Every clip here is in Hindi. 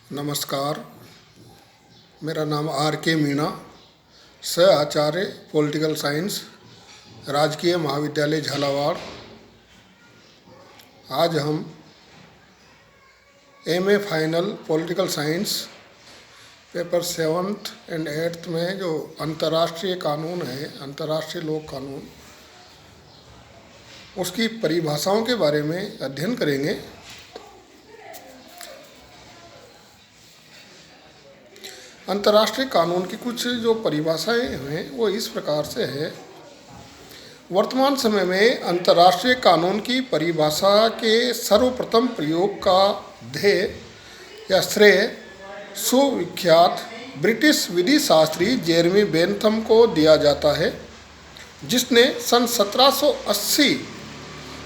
नमस्कार। मेरा नाम R.K. मीणा, सह आचार्य पॉलिटिकल साइंस, राजकीय महाविद्यालय झालावाड़। आज हम MA final political science paper 7th and 8th में जो अंतर्राष्ट्रीय कानून है, अंतर्राष्ट्रीय लोक कानून, उसकी परिभाषाओं के बारे में अध्ययन करेंगे। अंतर्राष्ट्रीय कानून की कुछ जो परिभाषाएं हैं वो इस प्रकार से है। वर्तमान समय में अंतर्राष्ट्रीय कानून की परिभाषा के सर्वप्रथम प्रयोग का ध्येय या श्रेय सुविख्यात ब्रिटिश विधि शास्त्री जेरेमी बेंथम को दिया जाता है, जिसने सन 1780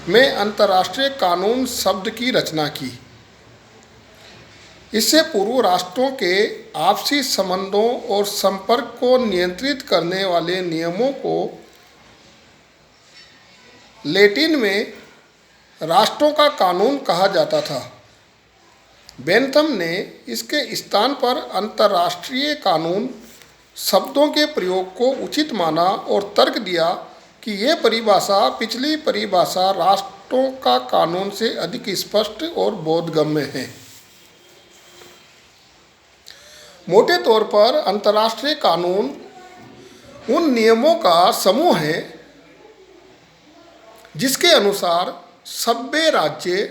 में अंतर्राष्ट्रीय कानून शब्द की रचना की। इससे पूर्व राष्ट्रों के आपसी संबंधों और संपर्क को नियंत्रित करने वाले नियमों को लैटिन में राष्ट्रों का कानून कहा जाता था। बेंथम ने इसके स्थान पर अंतर्राष्ट्रीय कानून शब्दों के प्रयोग को उचित माना और तर्क दिया कि यह परिभाषा पिछली परिभाषा राष्ट्रों का कानून से अधिक स्पष्ट और बोधगम्य है। मोटे तौर पर अंतर्राष्ट्रीय कानून उन नियमों का समूह है जिसके अनुसार सभ्य राज्य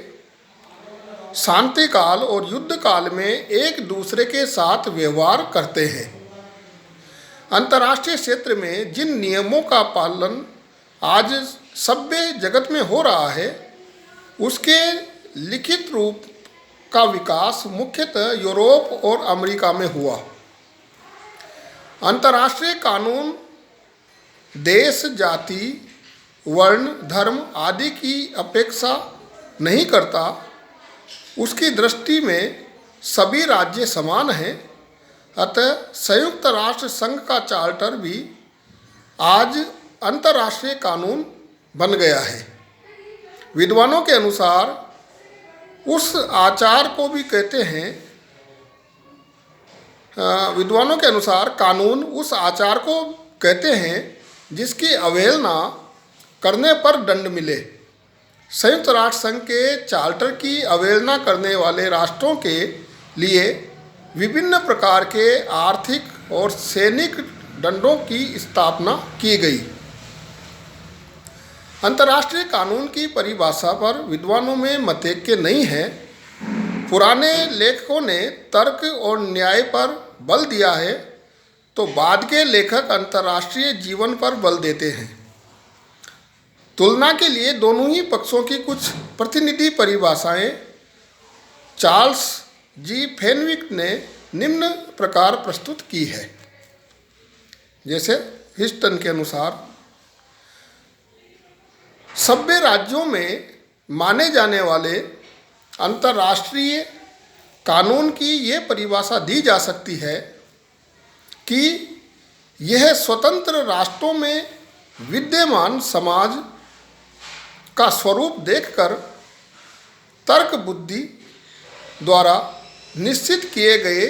शांति काल और युद्ध काल में एक दूसरे के साथ व्यवहार करते हैं। अंतर्राष्ट्रीय क्षेत्र में जिन नियमों का पालन आज सभ्य जगत में हो रहा है, उसके लिखित रूप का विकास मुख्यतः यूरोप और अमेरिका में हुआ। अंतर्राष्ट्रीय कानून देश, जाति, वर्ण, धर्म आदि की अपेक्षा नहीं करता। उसकी दृष्टि में सभी राज्य समान हैं। अतः संयुक्त राष्ट्र संघ का चार्टर भी आज अंतर्राष्ट्रीय कानून बन गया है। विद्वानों के अनुसार उस आचार को भी कहते हैं विद्वानों के अनुसार कानून उस आचार को कहते हैं जिसकी अवहेलना करने पर दंड मिले। संयुक्त राष्ट्र संघ के चार्टर की अवहेलना करने वाले राष्ट्रों के लिए विभिन्न प्रकार के आर्थिक और सैनिक दंडों की स्थापना की गई। अंतर्राष्ट्रीय कानून की परिभाषा पर विद्वानों में मतैक्य नहीं है। पुराने लेखकों ने तर्क और न्याय पर बल दिया है, तो बाद के लेखक अंतर्राष्ट्रीय जीवन पर बल देते हैं। तुलना के लिए दोनों ही पक्षों की कुछ प्रतिनिधि परिभाषाएं चार्ल्स जी फेनविक ने निम्न प्रकार प्रस्तुत की है। जैसे हिस्टन के अनुसार, सभ्य राज्यों में माने जाने वाले अंतर्राष्ट्रीय कानून की यह परिभाषा दी जा सकती है कि यह स्वतंत्र राष्ट्रों में विद्यमान समाज का स्वरूप देखकर तर्क बुद्धि द्वारा निश्चित किए गए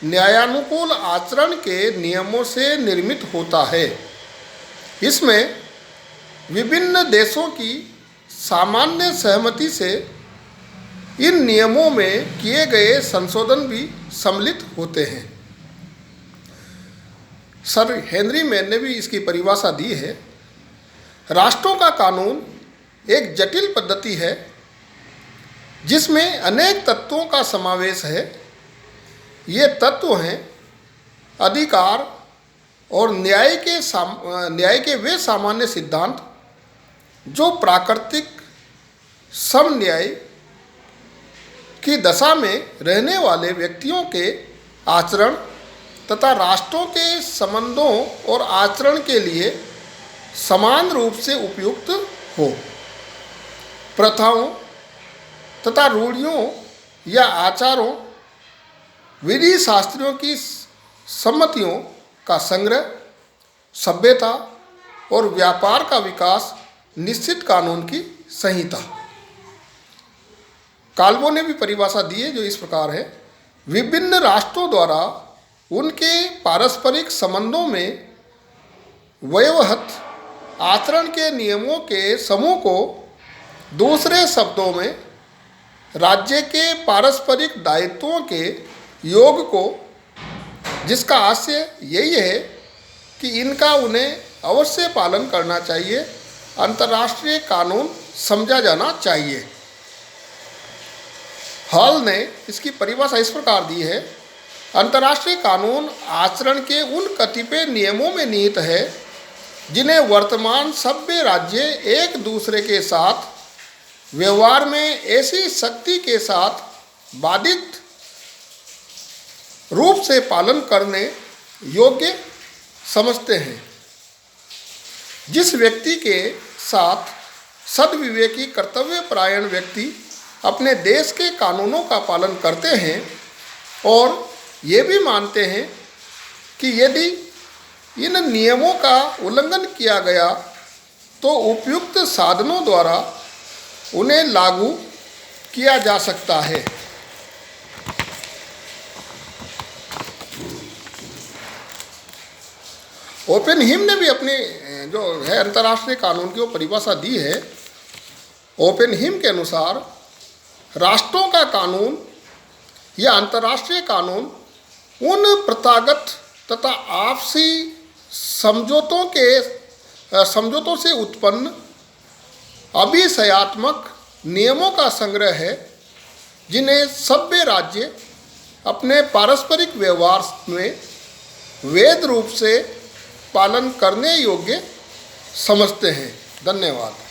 न्यायानुकूल आचरण के नियमों से निर्मित होता है। इसमें विभिन्न देशों की सामान्य सहमति से इन नियमों में किए गए संशोधन भी सम्मिलित होते हैं। सर हेनरी मैन ने भी इसकी परिभाषा दी है। राष्ट्रों का कानून एक जटिल पद्धति है जिसमें अनेक तत्वों का समावेश है। ये तत्व हैं अधिकार और न्याय के वे सामान्य सिद्धांत जो प्राकृतिक समन्याय की दशा में रहने वाले व्यक्तियों के आचरण तथा राष्ट्रों के संबंधों और आचरण के लिए समान रूप से उपयुक्त हो। प्रथाओं तथा रूढ़ियों या आचारों, विधि शास्त्रियों की सम्मतियों का संग्रह, सभ्यता और व्यापार का विकास, निश्चित कानून की संहिता। काल्वो ने भी परिभाषा दी है जो इस प्रकार है विभिन्न राष्ट्रों द्वारा उनके पारस्परिक संबंधों में वैवहत आचरण के नियमों के समूह को, दूसरे शब्दों में राज्य के पारस्परिक दायित्वों के योग को, जिसका आशय यही है कि इनका उन्हें अवश्य पालन करना चाहिए, अंतर्राष्ट्रीय कानून समझा जाना चाहिए। हॉल ने इसकी परिभाषा इस प्रकार दी है: अंतर्राष्ट्रीय कानून आचरण के उन कतिपय नियमों में निहित है जिन्हें वर्तमान सभ्य राज्य एक दूसरे के साथ व्यवहार में ऐसी शक्ति के साथ बाधित रूप से पालन करने योग्य समझते हैं। जिस व्यक्ति के साथ सद्विवेकी कर्तव्यपरायण व्यक्ति अपने देश के कानूनों का पालन करते हैं और ये भी मानते हैं कि यदि इन नियमों का उल्लंघन किया गया तो उपयुक्त साधनों द्वारा उन्हें लागू किया जा सकता है। ओपेनहीम ने भी अपनी जो है अंतर्राष्ट्रीय कानून की वो परिभाषा दी है। ओपेनहीम के अनुसार राष्ट्रों का कानून या अंतर्राष्ट्रीय कानून उन प्रथागत तथा आपसी समझौतों से उत्पन्न अभिशयात्मक नियमों का संग्रह है जिन्हें सभ्य राज्य अपने पारस्परिक व्यवहार में वैध रूप से पालन करने योग्य समझते हैं। धन्यवाद।